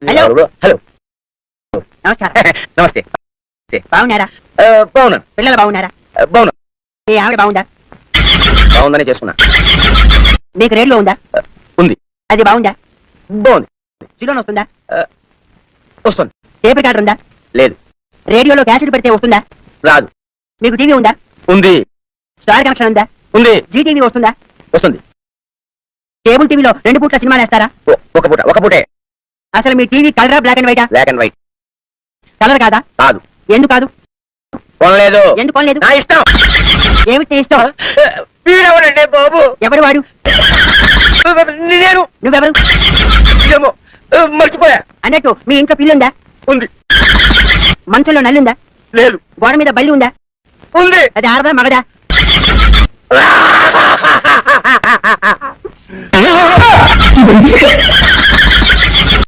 Hello hello నమస్కారం. నమస్తే బాగున్నారా? బాగున్నాను. పిల్లలు బాగున్నారా? బాగున్నా. మీ ఆవిడ బాగుందా? బాగుందని చేసుకున్నా. మీకు రేడియో ఉందా? ఉంది. అది బాగుందా? బాగుంది. సిలోన్ వస్తుందా? వస్తుంది. టేప్ రికార్డర్ ఉందా? లేదు. రేడియోలో క్యాసెట్ పెడితే వస్తుందా? రాదు. మీకు టీవీ ఉందా? ఉంది. స్టార్ కనెక్షన్ ఉందా? ఉంది. జీటీవీ వస్తుందా? వస్తుంది. కేబుల్ టీవీలో 2 పూట్ల సినిమాలు వేస్తారా? ఒక పూటే. అసలు మీ టీవీ కలరా బ్లాక్ అండ్ వైటా? Black and white. కలర్ కాదా? కాదు. ఎందుకు కాదు? కొనలేదు. ఎందుకు కొనలేదు? నా ఇష్టం. ఏమిటి నీ ఇష్టం? వీడెవడండి బాబు? ఎవడు వాడు? నేను. నువ్వెవరు? ఏమో మర్చిపోయా. అన్నట్టు మీ ఇంట్లో పిల్లుందా? ఉంది. మంచంలో నల్లుందా? లేదు. గోడ మీద బల్లి ఉందా? ఉంది. అది ఆడదా మగదా?